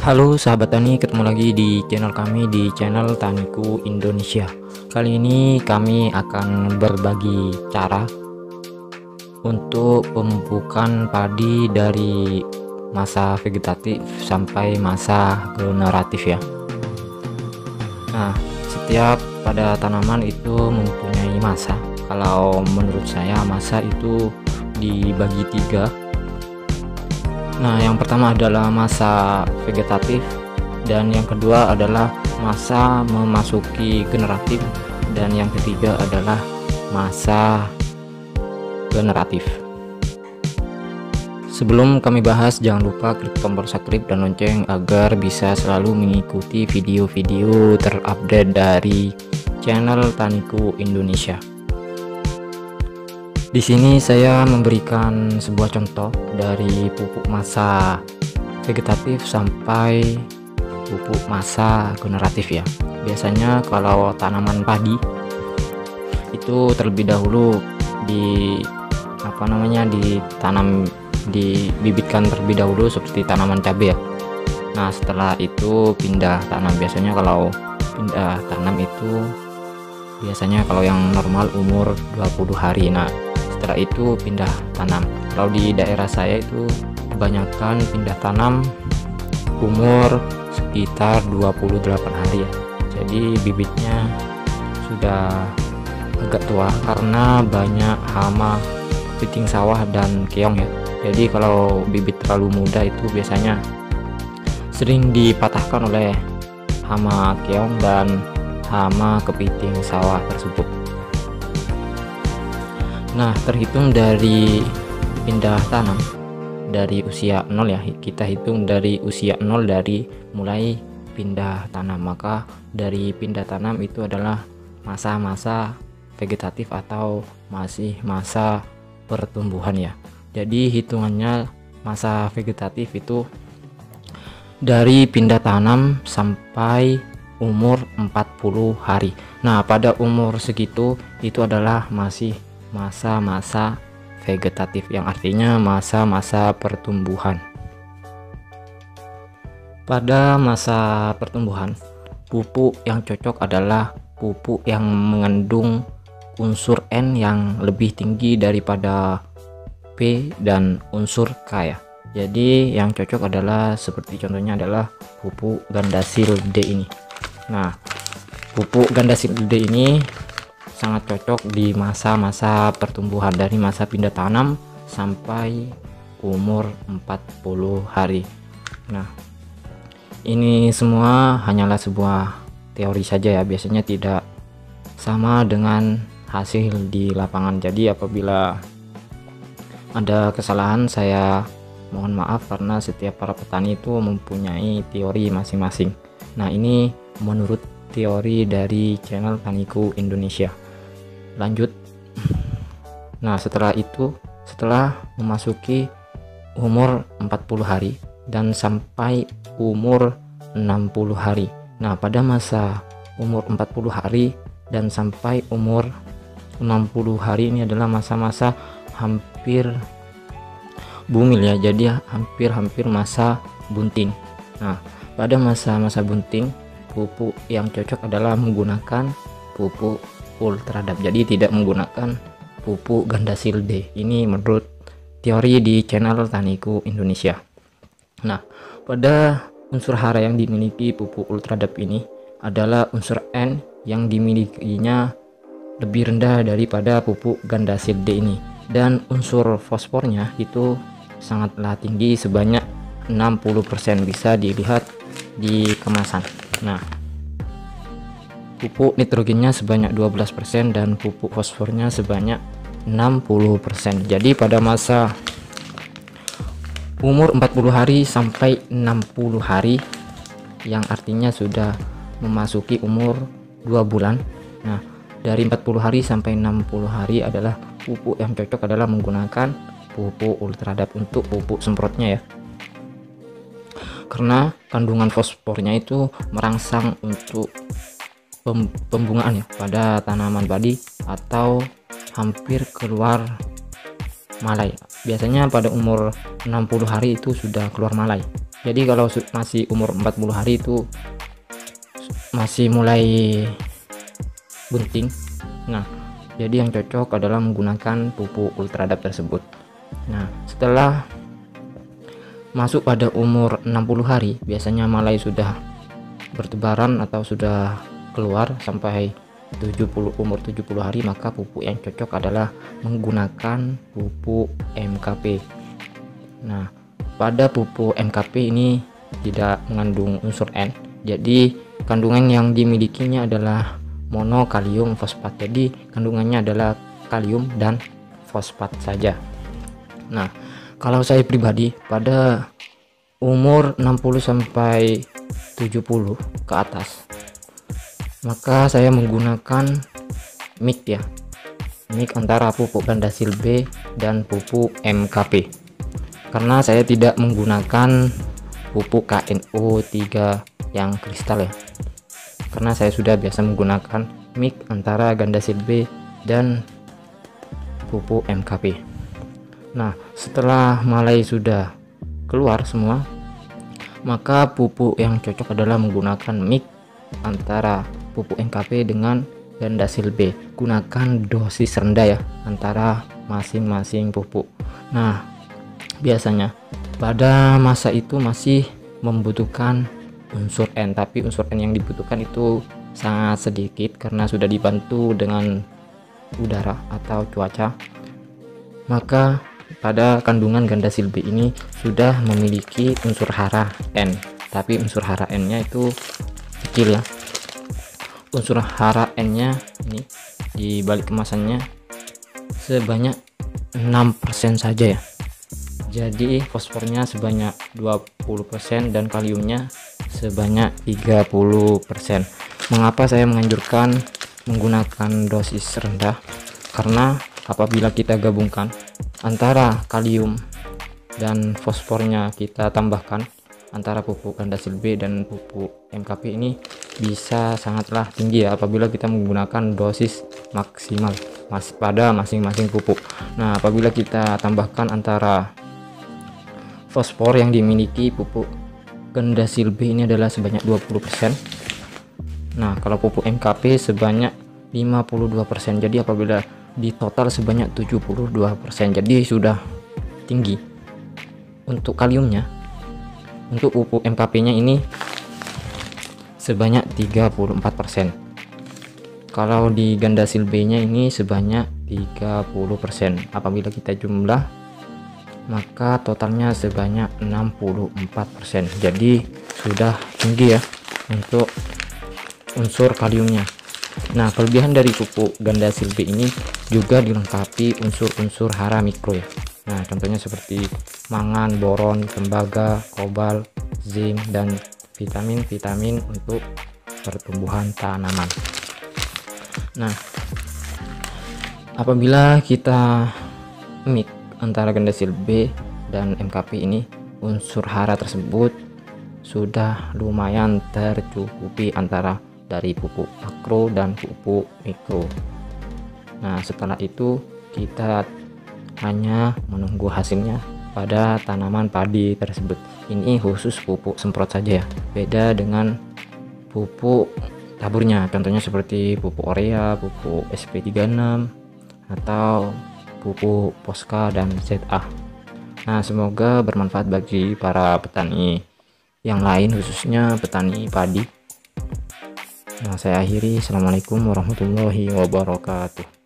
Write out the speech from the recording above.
Halo sahabat tani, ketemu lagi di channel kami, di channel Taniku Indonesia. Kali ini kami akan berbagi cara untuk pemupukan padi dari masa vegetatif sampai masa generatif ya. Nah, setiap pada tanaman itu mempunyai masa. Kalau menurut saya masa itu dibagi tiga. Nah, yang pertama adalah masa vegetatif, dan yang kedua adalah masa memasuki generatif, dan yang ketiga adalah masa generatif. Sebelum kami bahas, jangan lupa klik tombol subscribe dan lonceng agar bisa selalu mengikuti video-video terupdate dari channel Taniku Indonesia. Di sini saya memberikan sebuah contoh dari pupuk masa vegetatif sampai pupuk masa generatif ya. Biasanya kalau tanaman padi itu terlebih dahulu dibibitkan terlebih dahulu seperti tanaman cabai ya. Nah, setelah itu pindah tanam. Biasanya kalau pindah tanam itu biasanya kalau yang normal umur 20 hari. Nah, setelah itu pindah tanam. Kalau di daerah saya itu kebanyakan pindah tanam umur sekitar 28 hari ya. Jadi bibitnya sudah agak tua karena banyak hama kepiting sawah dan keong ya. Jadi kalau bibit terlalu muda itu biasanya sering dipatahkan oleh hama keong dan hama kepiting sawah tersebut. Nah, terhitung dari pindah tanam dari usia 0 ya, kita hitung dari usia 0 dari mulai pindah tanam. Maka dari pindah tanam itu adalah masa-masa vegetatif atau masih masa pertumbuhan ya. Jadi hitungannya masa vegetatif itu dari pindah tanam sampai umur 40 hari. Nah, pada umur segitu itu adalah masih masa-masa vegetatif, yang artinya masa-masa pertumbuhan. Pada masa pertumbuhan, pupuk yang cocok adalah pupuk yang mengandung unsur N yang lebih tinggi daripada P dan unsur K ya. Jadi yang cocok adalah seperti contohnya adalah pupuk Gandasil D ini. Nah, pupuk Gandasil D ini sangat cocok di masa-masa pertumbuhan dari masa pindah tanam sampai umur 40 hari. Nah, ini semua hanyalah sebuah teori saja ya, biasanya tidak sama dengan hasil di lapangan. Jadi apabila ada kesalahan saya mohon maaf, karena setiap para petani itu mempunyai teori masing-masing. Nah, ini menurut teori dari channel Taniku Indonesia. Lanjut. Nah, setelah itu, setelah memasuki umur 40 hari dan sampai umur 60 hari. Nah, pada masa umur 40 hari dan sampai umur 60 hari ini adalah masa-masa hampir bumil ya. Jadi hampir masa bunting. Nah, pada masa-masa bunting, pupuk yang cocok adalah menggunakan pupuk Ultradap, jadi tidak menggunakan pupuk Gandasil D. Ini menurut teori di channel Taniku Indonesia. Nah, pada unsur hara yang dimiliki pupuk Ultradap ini adalah unsur N yang dimilikinya lebih rendah daripada pupuk Gandasil D ini, dan unsur fosfornya itu sangatlah tinggi, sebanyak 60%, bisa dilihat di kemasan. Nah, pupuk nitrogennya sebanyak 12% dan pupuk fosfornya sebanyak 60%. Jadi pada masa umur 40 hari sampai 60 hari, yang artinya sudah memasuki umur 2 bulan. Nah, dari 40 hari sampai 60 hari adalah pupuk yang cocok adalah menggunakan pupuk Ultradap untuk pupuk semprotnya ya. Karena kandungan fosfornya itu merangsang untuk pembungaan ya pada tanaman padi atau hampir keluar malai. Biasanya pada umur 60 hari itu sudah keluar malai. Jadi kalau masih umur 40 hari itu masih mulai bunting. Nah, jadi yang cocok adalah menggunakan pupuk Ultradap tersebut. Nah, setelah masuk pada umur 60 hari, biasanya malai sudah bertebaran atau sudah keluar sampai umur 70 hari, maka pupuk yang cocok adalah menggunakan pupuk MKP. Nah, pada pupuk MKP ini tidak mengandung unsur N, jadi kandungan yang dimilikinya adalah monokalium fosfat. Jadi kandungannya adalah kalium dan fosfat saja. Nah, kalau saya pribadi pada umur 60 sampai 70 ke atas, maka saya menggunakan mix ya, mix antara pupuk Gandasil B dan pupuk MKP. Karena saya tidak menggunakan pupuk KNO 3 yang kristal ya, karena saya sudah biasa menggunakan mix antara Gandasil B dan pupuk MKP. Nah, setelah malai sudah keluar semua, maka pupuk yang cocok adalah menggunakan mix antara pupuk MKP dengan Gandasil B. Gunakan dosis rendah ya antara masing-masing pupuk. Nah, biasanya pada masa itu masih membutuhkan unsur N, tapi unsur N yang dibutuhkan itu sangat sedikit karena sudah dibantu dengan udara atau cuaca. Maka pada kandungan Gandasil B ini sudah memiliki unsur hara N, tapi unsur hara N nya itu kecil ya. Unsur hara N nya ini di balik kemasannya sebanyak 6% saja ya. Jadi fosfornya sebanyak 20% dan kaliumnya sebanyak 30%. Mengapa saya menganjurkan menggunakan dosis rendah? Karena apabila kita gabungkan antara kalium dan fosfornya, kita tambahkan antara pupuk Gandasil B dan pupuk MKP, ini bisa sangatlah tinggi ya apabila kita menggunakan dosis maksimal pada masing-masing pupuk. Nah, apabila kita tambahkan antara fosfor yang dimiliki pupuk Gandasil B ini adalah sebanyak 20%. Nah, kalau pupuk MKP sebanyak 52%. Jadi apabila di total sebanyak 72%. Jadi sudah tinggi. Untuk kaliumnya, untuk pupuk MKP-nya ini sebanyak 34%. Kalau di Gandasil B-nya ini sebanyak 30%. Apabila kita jumlah, maka totalnya sebanyak 64%. Jadi sudah tinggi ya untuk unsur kaliumnya. Nah, kelebihan dari pupuk Gandasil B ini juga dilengkapi unsur-unsur hara mikro ya. Nah, contohnya seperti mangan, boron, tembaga, kobalt, zinc, dan vitamin-vitamin untuk pertumbuhan tanaman. Nah, apabila kita mix antara Gandasil B dan MKP ini, unsur hara tersebut sudah lumayan tercukupi antara dari pupuk makro dan pupuk mikro. Nah, setelah itu kita hanya menunggu hasilnya pada tanaman padi tersebut. Ini khusus pupuk semprot saja ya, beda dengan pupuk taburnya, contohnya seperti pupuk urea, pupuk SP36, atau pupuk Posca dan ZA. Nah, semoga bermanfaat bagi para petani yang lain, khususnya petani padi. Nah, saya akhiri. Assalamualaikum warahmatullahi wabarakatuh.